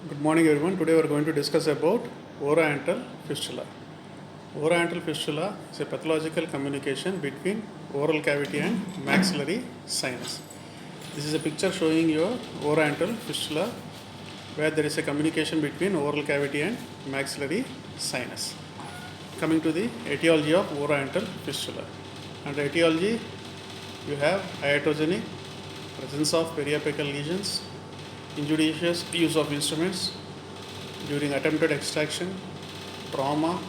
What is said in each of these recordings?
Good morning everyone. Today we are going to discuss about oroantral fistula. Oroantral fistula is a pathological communication between oral cavity and maxillary sinus. This is a picture showing your oroantral fistula where there is a communication between oral cavity and maxillary sinus. Coming to the etiology of oroantral fistula. Under etiology, you have iatrogenic, presence of periapical lesions, injudicious use of instruments during attempted extraction, trauma,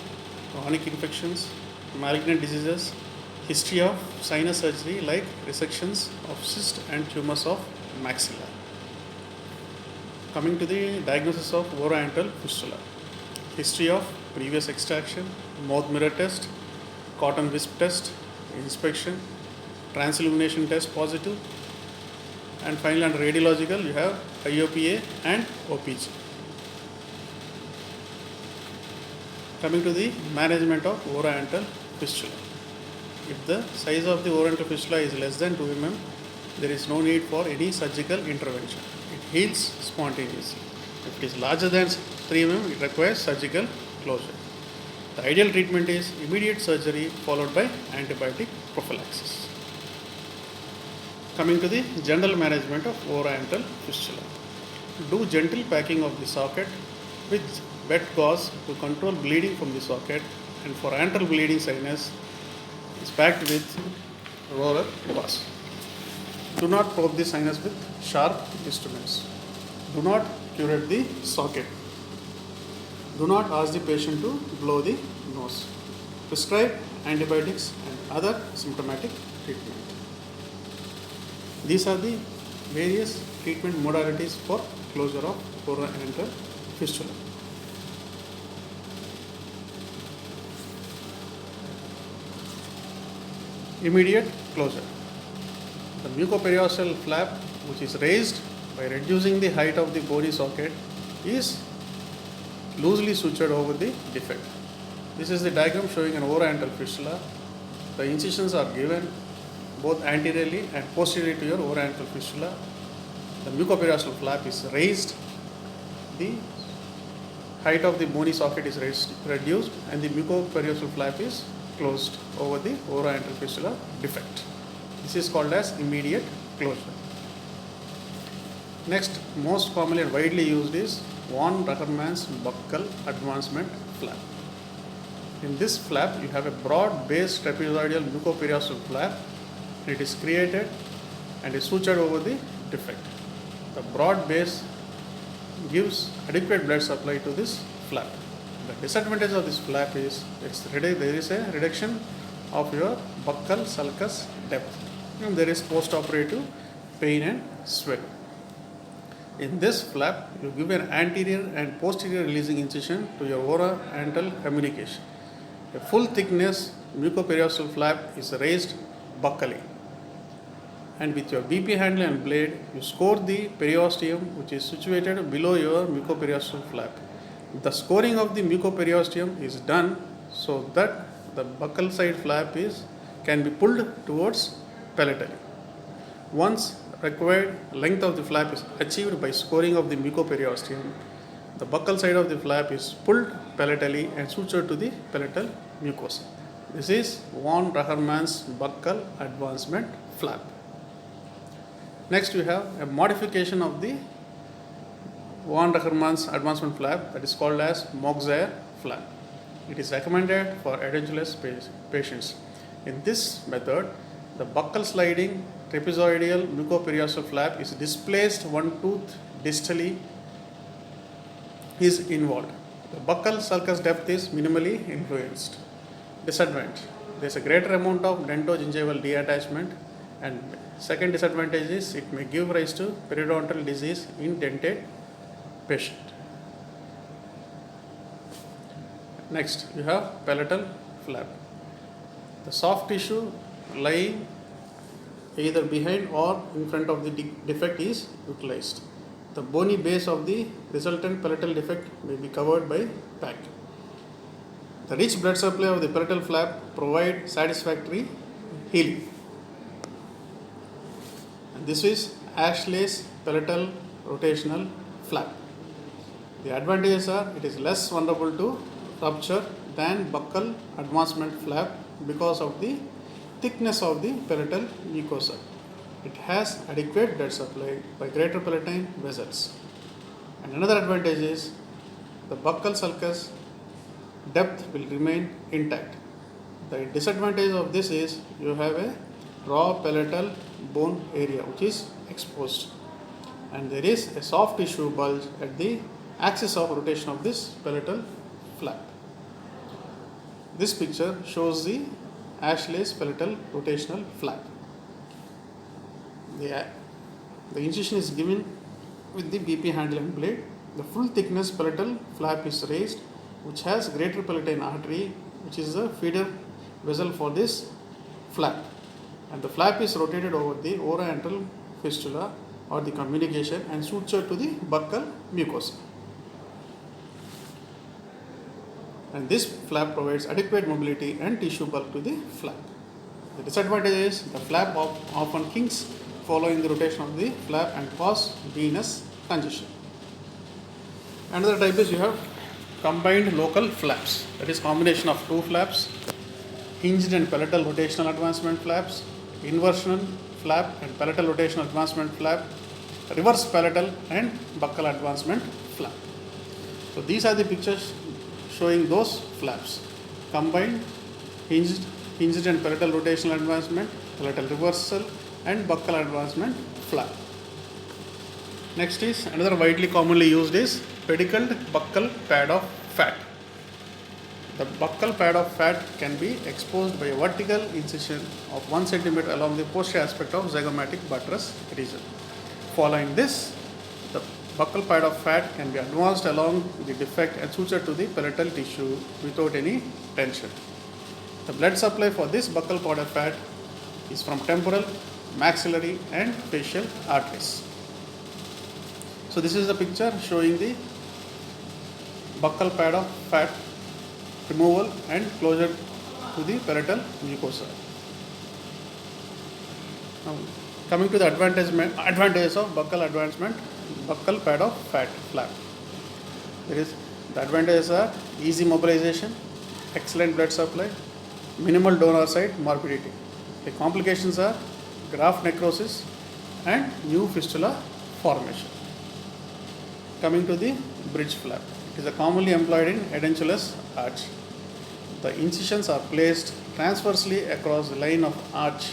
chronic infections, malignant diseases, history of sinus surgery like resections of cyst and tumors of maxilla. Coming to the diagnosis of oroantral fistula. History of previous extraction, mouth mirror test, cotton wisp test, inspection, transillumination test positive, and finally under radiological you have IOPA and OPG. Coming to the management of oroantral fistula. If the size of the oroantral fistula is less than 2 mm, there is no need for any surgical intervention. It heals spontaneously. If it is larger than 3 mm, it requires surgical closure. The ideal treatment is immediate surgery followed by antibiotic prophylaxis. Coming to the general management of oroantral fistula. Do gentle packing of the socket with wet gauze to control bleeding from the socket, and for antral bleeding sinus is packed with roller gauze. Do not probe the sinus with sharp instruments. Do not curate the socket. Do not ask the patient to blow the nose. Prescribe antibiotics and other symptomatic treatment. These are the various treatment modalities for closure of oroantral fistula. Immediate closure. The mucoperiosteal flap, which is raised by reducing the height of the bony socket, is loosely sutured over the defect. This is the diagram showing an oroantral fistula. The incisions are given both anteriorly and posteriorly to your oroantral fistula. The mucoperiosteal flap is raised, the height of the bony socket is reduced, and the mucoperiosteal flap is closed over the oroantral fistula defect. This is called as immediate closure. Next, most commonly and widely used is von Rackermann's buccal advancement flap. In this flap, you have a broad base trapezoidal mucoperiosteal flap. It is created and is sutured over the defect. The broad base gives adequate blood supply to this flap. The disadvantage of this flap is there is a reduction of your buccal sulcus depth, and there is post-operative pain and swelling. In this flap, you give an anterior and posterior releasing incision to your oroantral communication. A full thickness mucoperiosteal flap is raised buccally, and with your BP handle and blade, you score the periosteum which is situated below your mucoperiosteal flap. The scoring of the mucoperiosteum is done so that the buccal side flap can be pulled towards palatally. Once required length of the flap is achieved by scoring of the mucoperiosteum, the buccal side of the flap is pulled palatally and sutured to the palatal mucosa. This is von Rackermann's buccal advancement flap. Next, we have a modification of the von Rackermann's advancement flap that is called as Moczar flap. It is recommended for edentulous patients. In this method, the buccal sliding trapezoidal mucoperiosteal flap is displaced one tooth distally is involved. The buccal sulcus depth is minimally influenced. Disadvantage: there is a greater amount of dentogingival detachment, and second disadvantage is it may give rise to periodontal disease in dentate patient. Next, you have palatal flap. The soft tissue lying either behind or in front of the defect is utilized. The bony base of the resultant palatal defect may be covered by pack. The rich blood supply of the palatal flap provides satisfactory healing. And this is Ashley's palatal rotational flap. The advantages are it is less vulnerable to rupture than buccal advancement flap because of the thickness of the palatal mucosa. It has adequate blood supply by greater palatine vessels. And another advantage is the buccal sulcus depth will remain intact. The disadvantage of this is you have a raw palatal bone area which is exposed, and there is a soft tissue bulge at the axis of rotation of this palatal flap. This picture shows the Ashley's palatal rotational flap. The incision is given with the BP handle and blade. The full thickness palatal flap is raised, which has greater palatine artery, which is the feeder vessel for this flap, and the flap is rotated over the oroantral fistula or the communication and sutured to the buccal mucosa. And this flap provides adequate mobility and tissue bulk to the flap. The disadvantage is the flap often kinks following the rotation of the flap and cause venous congestion. Another type is you have combined local flaps, that is combination of two flaps, hinged and palatal rotational advancement flaps, inversion flap and palatal rotational advancement flap, reverse palatal and buccal advancement flap. So these are the pictures showing those flaps: combined, hinged and palatal rotational advancement, palatal reversal and buccal advancement flap. Next is another widely commonly used is pedicled buccal pad of fat. The buccal pad of fat can be exposed by a vertical incision of 1 cm along the posterior aspect of zygomatic buttress region. Following this, the buccal pad of fat can be advanced along the defect and sutured to the palatal tissue without any tension. The blood supply for this buccal pad of fat is from temporal, maxillary and facial arteries. So this is the picture showing the buccal pad of fat removal and closure to the palatal mucosa. Now, coming to the advantages of buccal advancement, buccal pad of fat flap. The advantages are easy mobilization, excellent blood supply, minimal donor site morbidity. The complications are graft necrosis and new fistula formation. Coming to the bridge flap. It is commonly employed in edentulous arch. The incisions are placed transversely across the line of arch.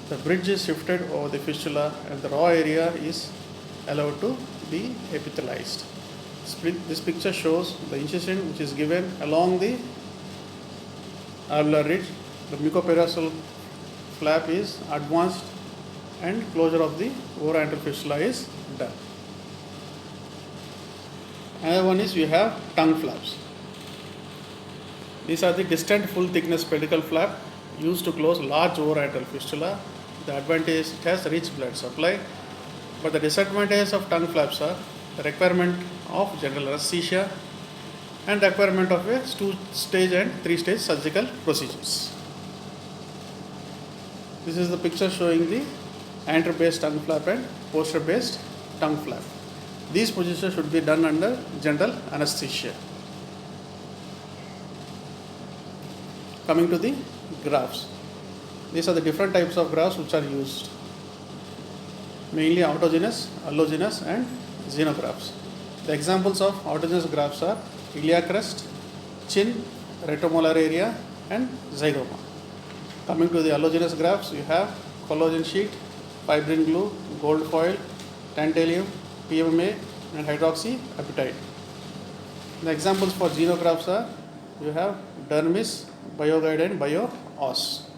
The bridge is shifted over the fistula and the raw area is allowed to be epithelialized. This picture shows the incision which is given along the alveolar ridge. The mucoperiosteal flap is advanced and closure of the oroantral fistula is done. Another one is we have tongue flaps. These are the distant full thickness pedicle flap used to close large oroantral fistula. The advantage is it has rich blood supply, but the disadvantages of tongue flaps are the requirement of general anesthesia and requirement of a 2-stage and 3-stage surgical procedures. This is the picture showing the anterior based tongue flap and posterior based tongue flap. These procedures should be done under general anesthesia. Coming to the grafts. These are the different types of grafts which are used. Mainly autogenous, allogenous and xenografts. The examples of autogenous grafts are ilia crest, chin, retromolar area and zygoma. Coming to the allogenous grafts, you have collagen sheet, fibrin glue, gold foil, tantalum, PMMA and hydroxyapatite. The examples for xenografts are you have dermis, BioGuide and BioOS.